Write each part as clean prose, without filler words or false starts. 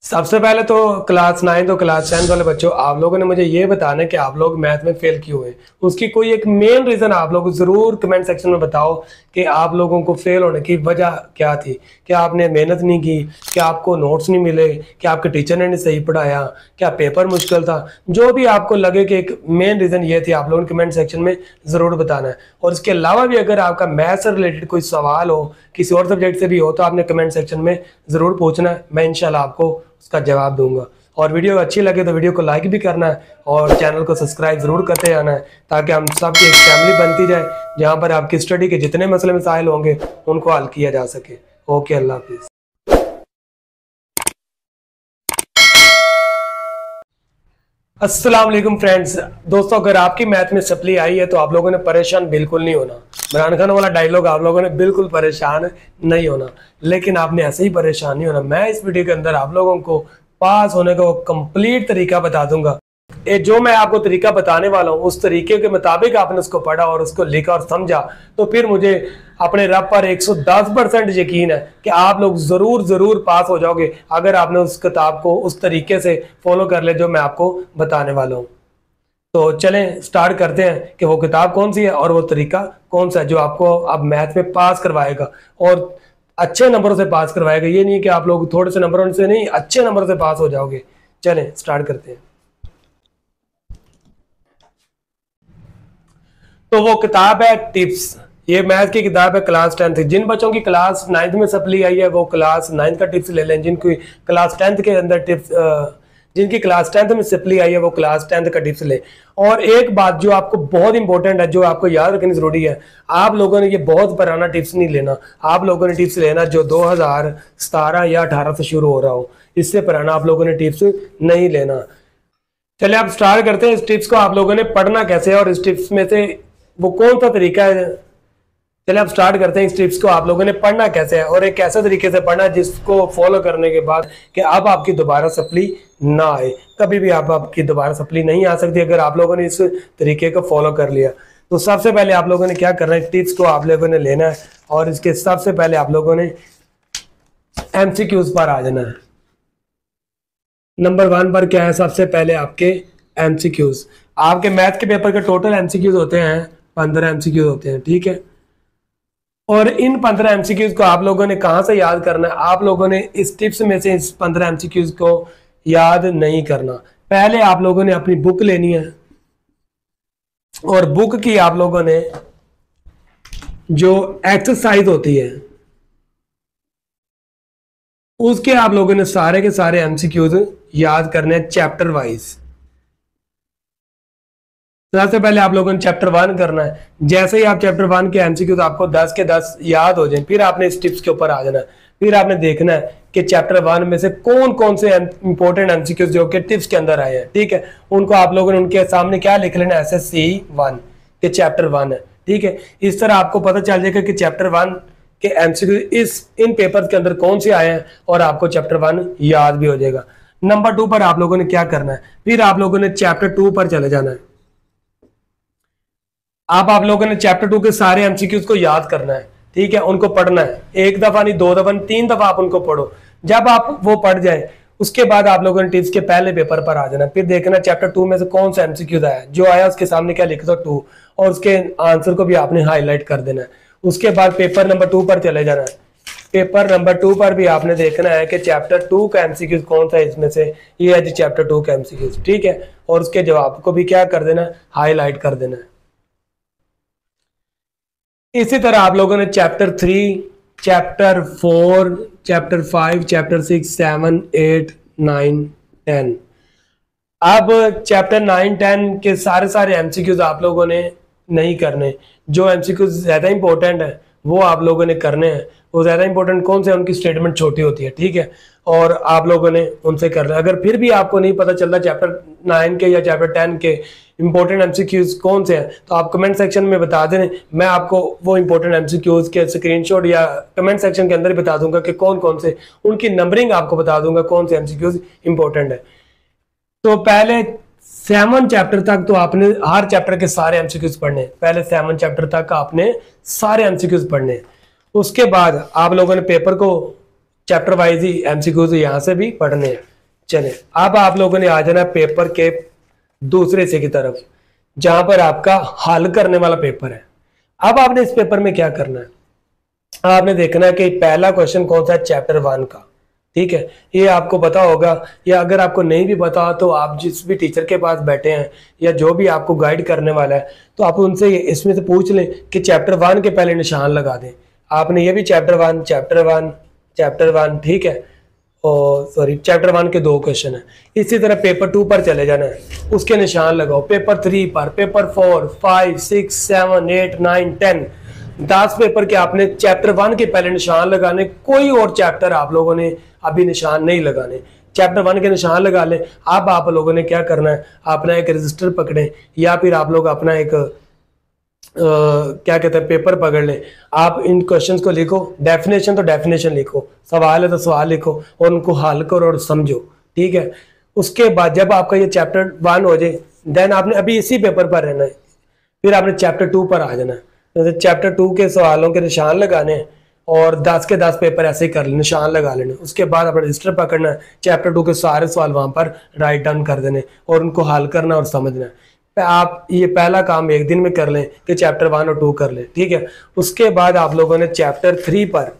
सबसे पहले तो क्लास 9 तो क्लास 10 वाले बच्चों, आप लोगों ने मुझे ये बताना है कि आप लोग मैथ में फेल क्यों हुए। उसकी कोई एक मेन रीजन आप लोग जरूर कमेंट सेक्शन में बताओ कि आप लोगों को फेल होने की वजह क्या थी। क्या आपने मेहनत नहीं की, क्या आपको नोट्स नहीं मिले, क्या आपके टीचर ने नहीं सही पढ़ाया, क्या पेपर मुश्किल था। जो भी आपको लगे कि एक मेन रीजन ये थी, आप लोगों ने कमेंट सेक्शन में जरूर बताना है। और इसके अलावा भी अगर आपका मैथ से रिलेटेड कोई सवाल हो, किसी और सब्जेक्ट से भी हो, तो आपने कमेंट सेक्शन में जरूर पूछना है। मैं इंशाल्लाह आपको उसका जवाब दूंगा। और वीडियो अच्छी लगे तो वीडियो को लाइक भी करना है और चैनल को सब्सक्राइब जरूर करते जाना है, ताकि हम सबकी एक फैमिली बनती जाए जहां पर आपकी स्टडी के जितने मसले मसाइल होंगे उनको हल किया जा सके। ओके, अल्लाह हाफिज। अस्सलाम वालेकुम फ्रेंड्स। दोस्तों, अगर आपकी मैथ में सप्ली आई है तो आप लोगों ने परेशान बिल्कुल नहीं होना। इमरान खान वाला डायलॉग, आप लोगों ने बिल्कुल परेशान नहीं होना, लेकिन आपने ऐसे ही परेशान नहीं होना। मैं इस वीडियो के अंदर आप लोगों को पास होने का कंप्लीट तरीका बता दूंगा। ये जो मैं आपको तरीका बताने वाला हूँ, उस तरीके के मुताबिक आपने उसको पढ़ा और उसको लिखा और समझा, तो फिर मुझे अपने रब पर 110% यकीन है कि आप लोग जरूर पास हो जाओगे, अगर आपने उस किताब को उस तरीके से फॉलो कर ले जो मैं आपको बताने वाला हूँ। तो चलें स्टार्ट करते हैं कि वो किताब कौन सी है और वो तरीका कौन सा है जो आपको अब मैथ में पास करवाएगा और अच्छे नंबरों से पास करवाएगा। ये नहीं कि आप लोग थोड़े से नंबरों से नहीं, अच्छे नंबर से पास हो जाओगे। चलें स्टार्ट करते हैं। तो वो किताब है टिप्स। ये मैथ की किताब है क्लास 10। जिन बच्चों की क्लास 9 में सप्ली आई है वो क्लास 9 का टिप्स ले लें। जिनकी क्लास 10 के अंदर टिप्स, जिनकी क्लास 10 में सप्ली आई है वो क्लास 10 का टिप्स ले। और एक बात जो आपको बहुत इंपॉर्टेंट है, जो आपको याद रखनी जरूरी है, आप लोगों ने ये बहुत पुराना टिप्स नहीं लेना। आप लोगों ने टिप्स लेना जो 2017 या 18 से शुरू हो रहा हो। इससे पुराना आप लोगों ने टिप्स नहीं लेना। चलिए आप स्टार्ट करते हैं। इस टिप्स को आप लोगों ने पढ़ना कैसे है और इस टिप्स में से वो कौन सा तरीका है। चलिए आप स्टार्ट करते हैं। इस टिप्स को आप लोगों ने पढ़ना कैसे है और एक ऐसे तरीके से पढ़ना जिसको फॉलो करने के बाद कि अब आपकी दोबारा सप्ली ना आए। कभी भी आपकी दोबारा सप्ली नहीं आ सकती अगर आप लोगों ने इस तरीके को फॉलो कर लिया। तो सबसे पहले आप लोगों ने क्या करना है, टिप्स को आप लोगों ने लेना है और इसके सबसे पहले आप लोगों ने एमसीक्यूज पर आ जाना है। नंबर 1 पर क्या है, सबसे पहले आपके एमसीक्यूज। आपके मैथ के पेपर के टोटल एमसीक्यूज होते हैं 15 एमसीक्यूज होते हैं, ठीक है। और इन 15 एमसीक्यूज को आप लोगों ने कहां से याद करना है, आप लोगों ने इस टिप्स में से इस 15 एमसीक्यूज को याद नहीं करना। पहले आप लोगों ने अपनी बुक लेनी है और बुक की आप लोगों ने जो एक्सरसाइज होती है उसके आप लोगों ने सारे के सारे एमसीक्यूज याद करने हैं चैप्टर वाइज। सबसे पहले आप लोगों ने चैप्टर 1 करना है। जैसे ही आप चैप्टर 1 के एमसीक्यूज आपको 10 के 10 याद हो जाए, फिर आपने इस टिप्स के ऊपर आ जाना है। फिर आपने देखना है कि चैप्टर 1 में से कौन कौन से इंपॉर्टेंट एमसीक्यूज जो कि टिप्स के अंदर आए हैं, ठीक है, उनको आप लोगों ने उनके सामने क्या लिख लेना, SSC 1 के चैप्टर 1 है, ठीक है। इस तरह आपको पता चल जाएगा कि चैप्टर 1 के एमसीक्यू इन पेपर के अंदर कौन से आए हैं और आपको चैप्टर 1 याद भी हो जाएगा। नंबर 2 पर आप लोगों ने क्या करना है, फिर आप लोगों ने चैप्टर 2 पर चले जाना है। आप लोगों ने चैप्टर 2 के सारे एमसीक्यूज को याद करना है, ठीक है, उनको पढ़ना है। एक दफा नहीं, 2 दफा नहीं, 3 दफा आप उनको पढ़ो। जब आप वो पढ़ जाए उसके बाद आप लोगों ने टिप्स के पहले पेपर पर आ जाना। फिर देखना चैप्टर 2 में से कौन सा एमसीक्यूज आया, जो आया उसके सामने क्या लिख दो 2 और उसके आंसर को भी आपने हाईलाइट कर देना है। उसके बाद पेपर नंबर 2 पर चले जाना है। पेपर नंबर 2 पर भी आपने देखना है कि चैप्टर 2 का एमसीक्यूज कौन सा है इसमें से, ये है जी चैप्टर 2 का एमसीक्यूज, ठीक है, और उसके जवाब को भी क्या कर देना, हाईलाइट कर देना है। इसी तरह आप लोगों ने चैप्टर 3, चैप्टर 4, चैप्टर 5, चैप्टर 6, 7, 8, 9, 10। अब चैप्टर 9, 10 के सारे एमसीक्यूज आप लोगों ने नहीं करने। जो एमसीक्यूज ज्यादा इंपॉर्टेंट है वो आप लोगों ने करने हैं। वो ज्यादा इंपॉर्टेंट कौन से, उनकी स्टेटमेंट छोटी होती है, ठीक है, और आप लोगों ने उनसे करना है। अगर फिर भी आपको नहीं पता चलता चैप्टर 9 के या चैप्टर 10 के इंपॉर्टेंट एमसीक्यूज कौन से हैं, तो आप कमेंट सेक्शन में बता दें। मैं आपको वो इंपॉर्टेंट एमसीक्यूज के स्क्रीनशॉट या कमेंट सेक्शन के अंदर ही बता दूंगा कि कौन कौन से, उनकी नंबरिंग आपको बता दूंगा कौन से एमसीक्यूज इंपॉर्टेंट है। तो पहले 7 चैप्टर तक तो आपने हर चैप्टर के सारे एमसीक्यूज पढ़ने। पहले 7 चैप्टर तक आपने सारे एमसीक्यूज पढ़ने। उसके बाद आप लोगों ने पेपर को चैप्टर वाइज ही एमसीक्यूज यहाँ से भी पढ़ने हैं। चले अब आप लोगों ने आ जाना पेपर के दूसरे हिस्से की तरफ, जहां पर आपका हल करने वाला पेपर है। अब आपने इस पेपर में क्या करना है, आपने देखना है कि पहला क्वेश्चन कौन सा है, चैप्टर 1 का। ठीक है, ये आपको पता होगा, या अगर आपको नहीं भी पता तो आप जिस भी टीचर के पास बैठे हैं या जो भी आपको गाइड करने वाला है, तो आप उनसे इसमें से पूछ लें कि चैप्टर 1 के पहले निशान लगा दें। आपने ये भी चैप्टर 1 चैप्टर 1 ठीक है, और सॉरी चैप्टर 1 के 2 क्वेश्चन है। इसी तरह पेपर 2 पर चले जाना है, उसके निशान लगाओ। पेपर 3 पर, पेपर 4, 5, 6, 7, 8, 9, 10, 10 पेपर के आपने चैप्टर 1 के पहले निशान लगाने। कोई और चैप्टर आप लोगों ने अभी निशान नहीं लगाने, चैप्टर 1 के निशान लगा लें। अब आप लोगों ने क्या करना है, अपना एक रजिस्टर पकड़ें या फिर आप लोग अपना एक क्या कहते हैं पेपर पकड़ लें। आप इन क्वेश्चंस को लिखो, डेफिनेशन तो डेफिनेशन लिखो, सवाल है तो सवाल लिखो और उनको हल करो और समझो। ठीक है, उसके बाद जब आपका ये चैप्टर 1 हो जाए, देन आपने अभी इसी पेपर पर रहना है, फिर आपने चैप्टर 2 पर आ जाना है। तो चैप्टर 2 के सवालों के निशान लगाने हैं और 10 के 10 पेपर ऐसे ही कर लेने, निशान लगा लेने। उसके बाद अपना रजिस्टर पकड़ना है, चैप्टर 2 के सारे सवाल वहां पर राइट डाउन कर देने और उनको हल करना और समझना है। आप ये पहला काम एक दिन में कर लें कि चैप्टर 1 और 2 कर लें। ठीक है, उसके बाद आप लोगों ने चैप्टर 3 पर,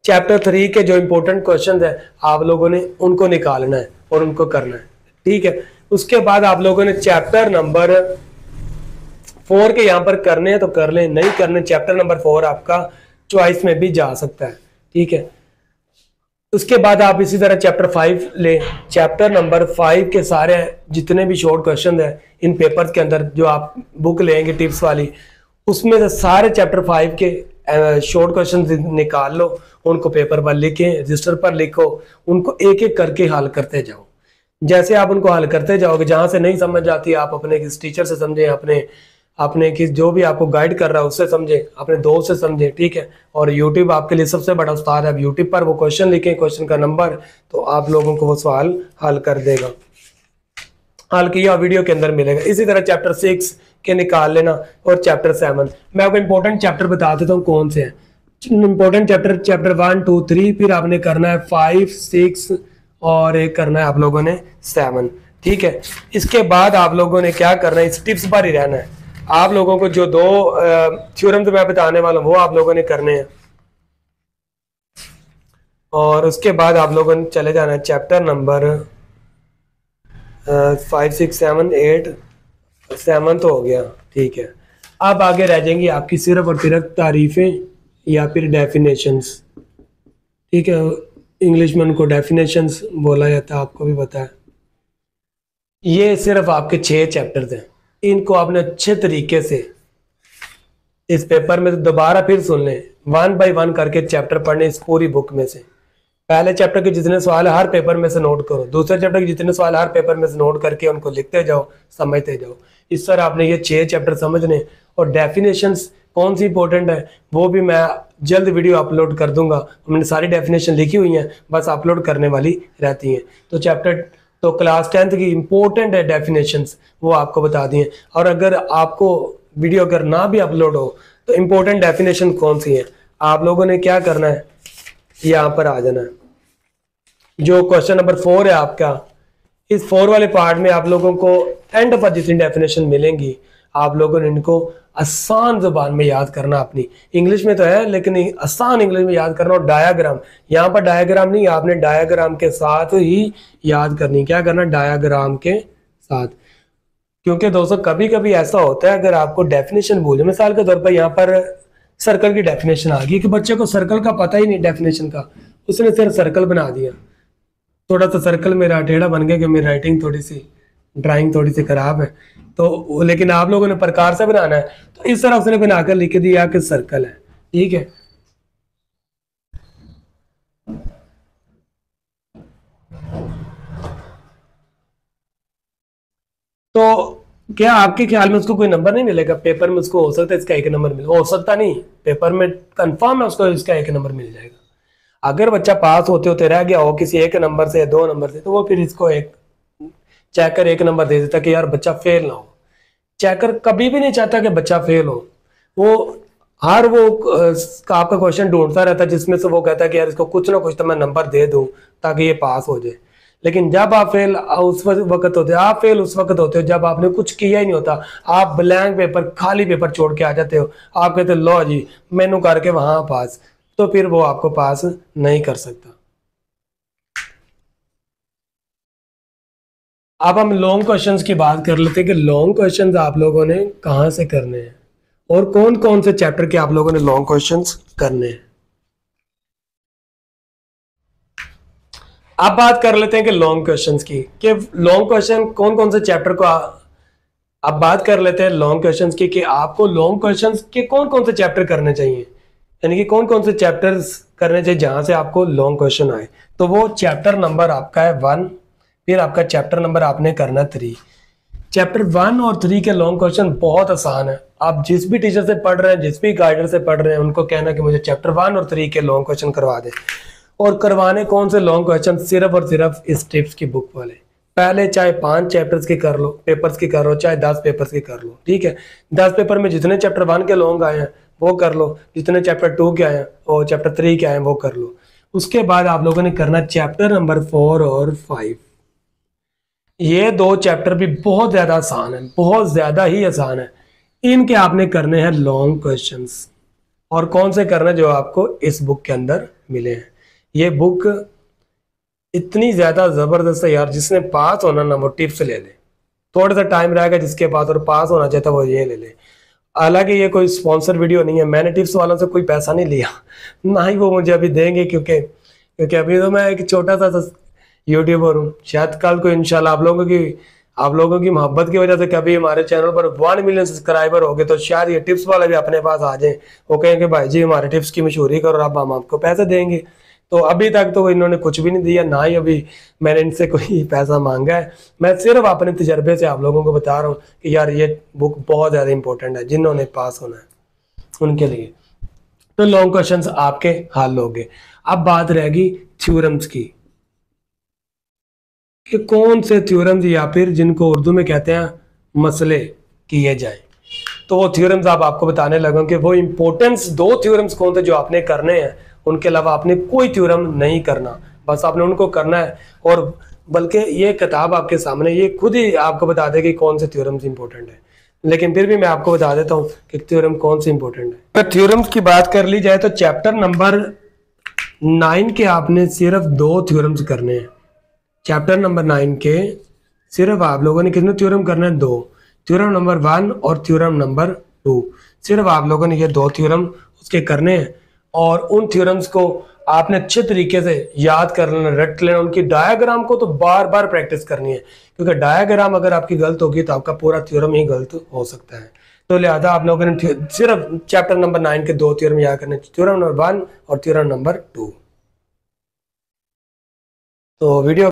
चैप्टर 3 के जो इंपॉर्टेंट क्वेश्चन है आप लोगों ने उनको निकालना है और उनको करना है। ठीक है, उसके बाद आप लोगों ने चैप्टर नंबर 4 के यहाँ पर करने हैं तो कर लें, नहीं करने चैप्टर नंबर 4 आपका चॉइस में भी जा सकता है। ठीक है, उसके बाद आप इसी तरह चैप्टर 5 ले। चैप्टर नंबर 5 के सारे जितने भी शॉर्ट क्वेश्चन है इन पेपर्स के अंदर जो आप बुक लेंगे टिप्स वाली, उसमें से सारे चैप्टर 5 के शॉर्ट क्वेश्चन निकाल लो, उनको पेपर पर लिखें, रजिस्टर पर लिखो, उनको एक एक करके हल करते जाओ। जैसे आप उनको हल करते जाओगे, जहां से नहीं समझ आती आप अपने किस टीचर से समझें, अपने किस जो भी आपको गाइड कर रहा है उससे समझे, अपने दोस्त से समझे। ठीक है, और यूट्यूब आपके लिए सबसे बड़ा उस्ताद है। यूट्यूब पर वो क्वेश्चन लिखें, क्वेश्चन का नंबर, तो आप लोगों को वो सवाल हल कर देगा। हल किया वीडियो के अंदर मिलेगा। इसी तरह चैप्टर 6 के निकाल लेना और चैप्टर 7। मैं आपको इंपॉर्टेंट चैप्टर बता देता हूँ कौन से हैं इंपॉर्टेंट चैप्टर। चैप्टर 1, 2, 3, फिर आपने करना है 5, 6 और एक करना है आप लोगों ने 7। ठीक है, इसके बाद आप लोगों ने क्या करना है, इस टिप्स पर ही रहना है। आप लोगों को जो 2 थ्योरम तो मैं बताने वाला हूं वो आप लोगों ने करने हैं, और उसके बाद आप लोगों ने चले जाना है चैप्टर नंबर 5, 6, 7, 8, 7 तो हो गया। ठीक है, अब आगे रह जाएंगी आपकी सिर्फ और सिर्फ तारीफें या फिर डेफिनेशंस। ठीक है, इंग्लिश में उनको डेफिनेशंस बोला जाता है, आपको भी पता है। ये सिर्फ आपके 6 चैप्टर हैं, इनको आपने अच्छे तरीके से इस पेपर में दोबारा फिर सुन लें, 1 बाय 1 करके चैप्टर पढ़ने इस पूरी बुक में से। पहले चैप्टर के जितने सवाल हर पेपर में से नोट करो, दूसरे चैप्टर के जितने सवाल हर पेपर में से नोट करके उनको लिखते जाओ, समझते जाओ। इस तरह आपने ये 6 चैप्टर समझने। और डेफिनेशंस कौन सी इंपॉर्टेंट है वो भी मैं जल्द वीडियो अपलोड कर दूंगा। हमने सारी डेफिनेशन लिखी हुई हैं, बस अपलोड करने वाली रहती हैं। तो क्लास 10th की इंपॉर्टेंट है डेफिनेशंस, वो आपको बता दिए। और अगर आपको वीडियो अगर ना भी अपलोड हो तो इंपॉर्टेंट डेफिनेशन कौन सी है, आप लोगों ने क्या करना है, यहाँ पर आ जाना है। जो क्वेश्चन नंबर 4 है आपका, इस 4 वाले पार्ट में आप लोगों को एंड पर जितनी डेफिनेशन मिलेंगी आप लोगों ने इनको आसान जुबान में याद करना। अपनी इंग्लिश में तो है लेकिन आसान इंग्लिश में याद करना। और डायाग्राम, यहाँ पर डायाग्राम नहीं, आपने डायाग्राम के साथ ही याद करनी। क्या करना, डायाग्राम के साथ। क्योंकि दोस्तों कभी कभी ऐसा होता है अगर आपको डेफिनेशन भूले, मिसाल के तौर पर यहाँ पर सर्कल की डेफिनेशन आ गई कि बच्चे को सर्कल का पता ही नहीं डेफिनेशन का, उसने सिर्फ सर्कल बना दिया। थोड़ा सा सर्कल मेरा टेढ़ा बन गया कि मेरी राइटिंग थोड़ी सी, ड्राइंग थोड़ी सी खराब है, तो लेकिन आप लोगों ने प्रकार से बनाना है, तो इस तरह उसने बनाकर लिख दिया कि सर्कल है। ठीक है, तो क्या आपके ख्याल में उसको कोई नंबर नहीं मिलेगा पेपर में? उसको हो सकता है इसका 1 नंबर मिले, हो सकता नहीं, पेपर में कंफर्म है उसको इसका 1 नंबर मिल जाएगा। अगर बच्चा पास होते होते रह गया हो किसी 1 नंबर से या 2 नंबर से, तो वो फिर इसको एक चेकर 1 नंबर दे देता कि यार बच्चा फेल ना हो। चेकर कभी भी नहीं चाहता कि बच्चा फेल हो, वो आपका क्वेश्चन ढूंढता रहता है जिसमें से वो कहता है कि यार इसको कुछ ना कुछ तो मैं नंबर दे दूं ताकि ये पास हो जाए। लेकिन जब आप फेल वक्त होते हो, आप फेल उस वक्त होते हो जब आपने कुछ किया ही नहीं होता, आप ब्लैंक पेपर, खाली पेपर छोड़ के आ जाते हो, आप कहते हो लो जी मैनू करके वहां पास, तो फिर वो आपको पास नहीं कर सकता। अब हम लॉन्ग क्वेश्चंस की बात कर लेते हैं कि लॉन्ग क्वेश्चंस आप लोगों ने कहां से करने हैं और कौन कौन से चैप्टर के आप लोगों ने लॉन्ग क्वेश्चंस करने हैं। अब बात कर लेते हैं कि लॉन्ग क्वेश्चंस की, कि लॉन्ग क्वेश्चन कौन कौन से चैप्टर को अब बात कर लेते हैं लॉन्ग क्वेश्चंस की, कि आपको लॉन्ग क्वेश्चंस के कौन कौन से चैप्टर करने चाहिए, यानी कि कौन कौन से चैप्टर्स करने चाहिए जहां से आपको लॉन्ग क्वेश्चन आए। तो वो चैप्टर नंबर आपका है 1, फिर आपका चैप्टर नंबर आपने करना 3। चैप्टर 1 और 3 के लॉन्ग क्वेश्चन बहुत आसान है। आप जिस भी टीचर से पढ़ रहे हैं, जिस भी गाइडर से पढ़ रहे हैं, उनको कहना कि मुझे चैप्टर 1 और 3 के लॉन्ग क्वेश्चन करवा दे। और करवाने कौन से लॉन्ग क्वेश्चन, सिर्फ और सिर्फ इस टिप्स की बुक वाले। पहले चाहे 5 चैप्टर्स की कर लो, पेपर्स की कर लो, चाहे 10 पेपर्स की कर लो, ठीक है। 10 पेपर में जितने चैप्टर 1 के लॉन्ग आए हैं वो कर लो, जितने चैप्टर 2 के आए हैं और चैप्टर 3 के आए हैं वो कर लो। उसके बाद आप लोगों ने करना चैप्टर नंबर 4 और 5। ये 2 चैप्टर भी बहुत ज्यादा आसान है, बहुत ज्यादा ही आसान है। इनके आपने करने हैं लॉन्ग क्वेश्चंस। और कौन से करने, जो आपको इस बुक के अंदर मिले हैं। ये बुक इतनी ज्यादा जबरदस्त है यार, जिसने पास होना ना वो टिप्स ले ले। थोड़ा सा टाइम रहेगा जिसके पास और पास होना चाहता है वो ये ले ले। हालांकि ये कोई स्पॉन्सर वीडियो नहीं है, मैंने टिप्स वालों से कोई पैसा नहीं लिया, ना ही वो मुझे अभी देंगे, क्योंकि अभी तो मैं एक छोटा सा यूट्यूबर हूँ। शायद कल को इंशाल्लाह आप लोगों की मोहब्बत की वजह से कभी हमारे चैनल पर 1 मिलियन सब्सक्राइबर हो गए तो शायद ये टिप्स वाले भी अपने पास आ जाए, वो कहेंगे भाई जी हमारे टिप्स की मशहूरी करो, अब हम आपको पैसे देंगे। तो अभी तक तो इन्होंने कुछ भी नहीं दिया, ना ही अभी मैंने इनसे कोई पैसा मांगा है। मैं सिर्फ अपने तजर्बे से आप लोगों को बता रहा हूँ कि यार ये बुक बहुत ज़्यादा इंपॉर्टेंट है, जिन्होंने पास होना है उनके लिए। तो लॉन्ग क्वेश्चंस आपके हल हो गए। अब बात रहेगी थ्योरम्स की, कि कौन से थ्योरम्स या फिर जिनको उर्दू में कहते हैं मसले किए जाए। तो वो थ्योरम्स आपको बताने लगा कि वो इंपॉर्टेंस 2 थ्योरम्स कौन थे जो आपने करने हैं, उनके अलावा आपने कोई थ्योरम नहीं करना, बस आपने उनको करना है। और बल्कि ये किताब आपके सामने ये खुद ही आपको बता देगी कौन से थ्योरम्स इंपॉर्टेंट है। लेकिन फिर भी मैं आपको बता देता हूँ कि थ्योरम कौन से इंपॉर्टेंट है। अगर थ्योरम्स की बात कर ली जाए तो चैप्टर नंबर 9 के आपने सिर्फ 2 थ्योरम्स करने हैं। चैप्टर नंबर 9 के सिर्फ आप लोगों ने कितने थ्योरम करने हैं? 2। थ्योरम नंबर 1 और थ्योरम नंबर 2, सिर्फ आप लोगों ने ये 2 थ्योरम उसके करने हैं। और उन थ्योरम्स को आपने अच्छे तरीके से याद कर लेना, रट लेना। उनकी डायग्राम को तो बार बार प्रैक्टिस करनी है, क्योंकि डायग्राम अगर आपकी गलत होगी तो आपका पूरा थ्योरम ही गलत हो सकता है। तो लिहाजा आप लोगों ने सिर्फ चैप्टर नंबर 9 के 2 थ्योरम याद करने, थ्योरम नंबर 1 और थ्योरम नंबर 2। तो वीडियो